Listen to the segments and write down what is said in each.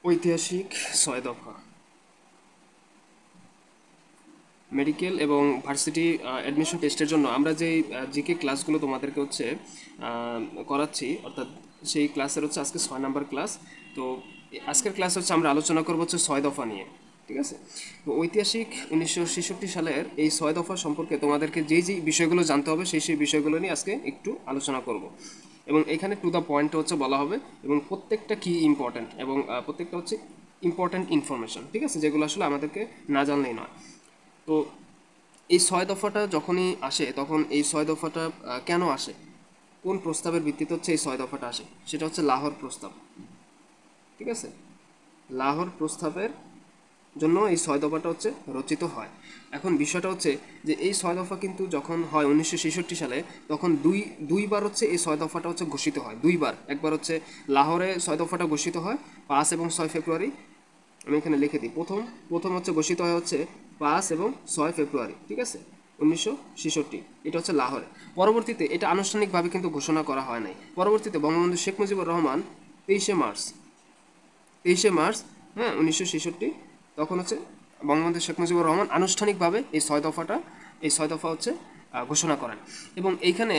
ঐতিহাসিক 6 দফা মেডিকেল এবং ভার্সিটি অ্যাডমিশন টেস্টের জন্য আমরা যেই জিকে ক্লাসগুলো তোমাদেরকে হচ্ছে করাচ্ছি, অর্থাৎ সেই ক্লাসের হচ্ছে আজকে 6 নাম্বার ক্লাস। তো আজকের ক্লাস হচ্ছে আমরা আলোচনা করবো হচ্ছে 6 দফা নিয়ে, ঠিক আছে? তো ঐতিহাসিক 1966 সালের এই 6 দফা সম্পর্কে তোমাদেরকে যেই যেই বিষয়গুলো জানতে হবে সেই বিষয়গুলো নিয়ে আজকে একটু আলোচনা করব। এবং এখানে টু দ্য পয়েন্ট হচ্ছে বলা হবে, এবং প্রত্যেকটা কি ইম্পর্ট্যান্ট, এবং প্রত্যেকটা হচ্ছে ইম্পর্ট্যান্ট ইনফরমেশন, ঠিক আছে, যেগুলো আসলে আমাদেরকে না জানলেই নয়। তো এই 6 দফাটা যখনই আসে তখন এই 6 দফাটা কেন আসে, কোন প্রস্তাবের ভিত্তিতে হচ্ছে এই 6 দফাটা আসে, সেটা হচ্ছে লাহোর প্রস্তাব, ঠিক আছে? লাহোর প্রস্তাবের জন্য এই 6 দফাটা হচ্ছে রচিত হয়। এখন বিষয়টা হচ্ছে যে এই 6 দফা কিন্তু যখন হয় 1966 সালে, তখন দুইবার হচ্ছে এই 6 দফাটা হচ্ছে ঘোষিত হয়, দুইবার। একবার হচ্ছে লাহোরে 6 দফাটা ঘোষিত হয় 5 এবং 6 ফেব্রুয়ারি। আমি এখানে লিখে দিই, প্রথম হচ্ছে ঘোষিত হয় হচ্ছে 5 এবং 6 ফেব্রুয়ারি, ঠিক আছে, 1966। এটা হচ্ছে লাহোরে। পরবর্তীতে এটা আনুষ্ঠানিকভাবে কিন্তু ঘোষণা করা হয় নাই। পরবর্তীতে বঙ্গবন্ধু শেখ মুজিবুর রহমান 23শে মার্চ, হ্যাঁ, 1966, তখন হচ্ছে বঙ্গবন্ধু শেখ মুজিবুর রহমান আনুষ্ঠানিকভাবে এই 6 দফা হচ্ছে ঘোষণা করেন। এবং এইখানে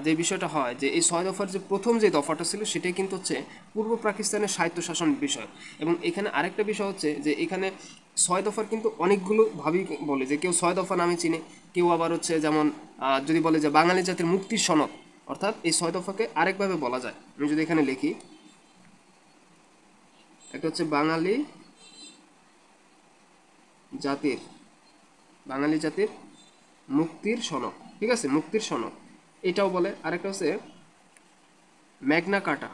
যে বিষয়টা হয় যে এই 6 দফার যে প্রথম যে দফাটা ছিল সেটাই কিন্তু হচ্ছে পূর্ব পাকিস্তানের স্বায়ত্তশাসন বিষয়। এবং এখানে আরেকটা বিষয় হচ্ছে যে এখানে 6 দফার কিন্তু অনেকগুলো ভাবেই বলে, যে কেউ 6 দফা নামে চিনে, কেউ আবার হচ্ছে যেমন যদি বলে যে বাঙালি জাতির মুক্তির সনদ, অর্থাৎ এই 6 দফাকে আরেকভাবে বলা যায়। আমি যদি এখানে লিখি, একটা হচ্ছে বাঙালি জাতির মুক্তির সনদ, ঠিক আছে, মুক্তির সনদ এটাও বলে। আরেকটা হচ্ছে ম্যাগনা কাটা।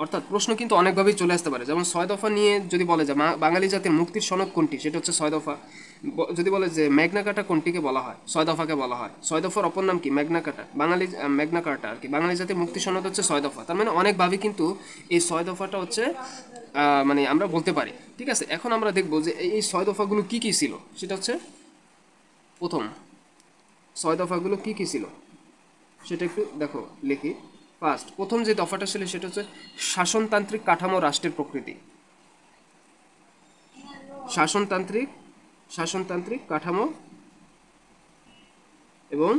অর্থাৎ প্রশ্ন কিন্তু অনেকভাবেই চলে আসতে পারে, যেমন 6 দফা নিয়ে যদি বলে যে বাঙালি জাতির মুক্তির সনদ কোনটি, সেটা হচ্ছে 6 দফা। যদি বলে যে ম্যাগনা কাটা কোনটিকে বলা হয়, 6 দফাকে বলা হয়। 6 দফার অপর নাম কি? ম্যাগনা কাটা। ম্যাগনা কাটা আর কি, বাঙালি জাতির মুক্তির সনদ হচ্ছে 6 দফা। তার মানে অনেকভাবে কিন্তু এই 6 দফাটা হচ্ছে মানে আমরা বলতে পারি, ঠিক আছে? এখন আমরা দেখবো যে এই 6 দফাগুলো কি কি ছিল। সেটা হচ্ছে প্রথম 6 দফাগুলো কি কি ছিল সেটা একটু দেখো, লিখি। প্রথম যে দফাটা ছিল সেটা হচ্ছে শাসনতান্ত্রিক কাঠামো রাষ্ট্রের প্রকৃতি। শাসনতান্ত্রিক কাঠামো এবং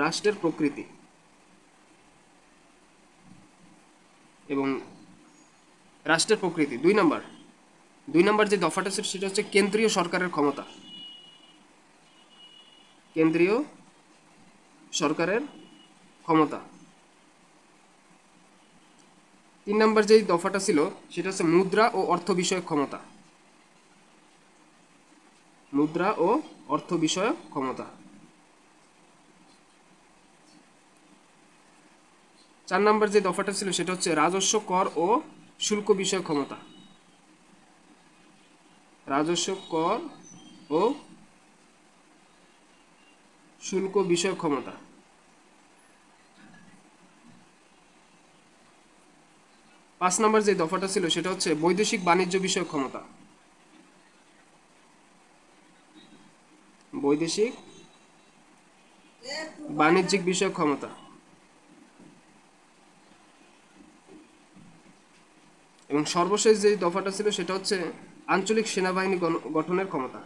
রাষ্ট্রের প্রকৃতি। এবং রাষ্ট্রের প্রকৃতি 2 নম্বর যে দফাটা ছিল সেটা হচ্ছে কেন্দ্রীয় সরকারের ক্ষমতা। কেন্দ্রীয় সরকারের ক্ষমতা। 3 নম্বর যে দফাটা ছিল সেটা হচ্ছে মুদ্রা ও অর্থ বিষয়ক ক্ষমতা। মুদ্রা ও অর্থ বিষয়ক ক্ষমতা। 4 নম্বর যে দফাটা ছিল সেটা হচ্ছে রাজস্ব, কর ও শুল্ক বিষয়ক ক্ষমতা। রাজস্ব, কর ও শুল্ক বিষয়ক ক্ষমতা। 5 নম্বর যে দফাটা ছিল সেটা হচ্ছে বৈদেশিক বাণিজ্য বিষয়ক ক্ষমতা। বৈদেশিক বাণিজ্যিক বিষয়ক ক্ষমতা। এবং সর্বশেষ যে দফাটা ছিল সেটা হচ্ছে আঞ্চলিক সেনাবাহিনী গঠনের ক্ষমতা।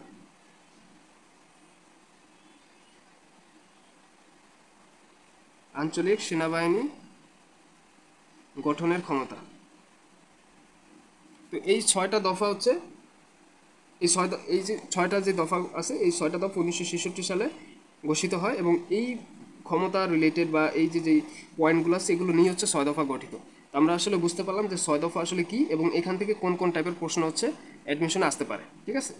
আঞ্চলিক সেনাবাহিনী গঠনের ক্ষমতা। তো এই 6টা দফা হচ্ছে এই যে 6টা যে দফা আছে, এই 6টা দফা 1966 সালে ঘোষিত হয়। এবং এই ক্ষমতা রিলেটেড বা এই যে পয়েন্টগুলো আছে এগুলো নিয়ে হচ্ছে 6 দফা গঠিত। তো আমরা আসলে বুঝতে পারলাম যে 6 দফা আসলে কি এবং এখান থেকে কোন কোন টাইপের প্রশ্ন হচ্ছে অ্যাডমিশনে আসতে পারে, ঠিক আছে?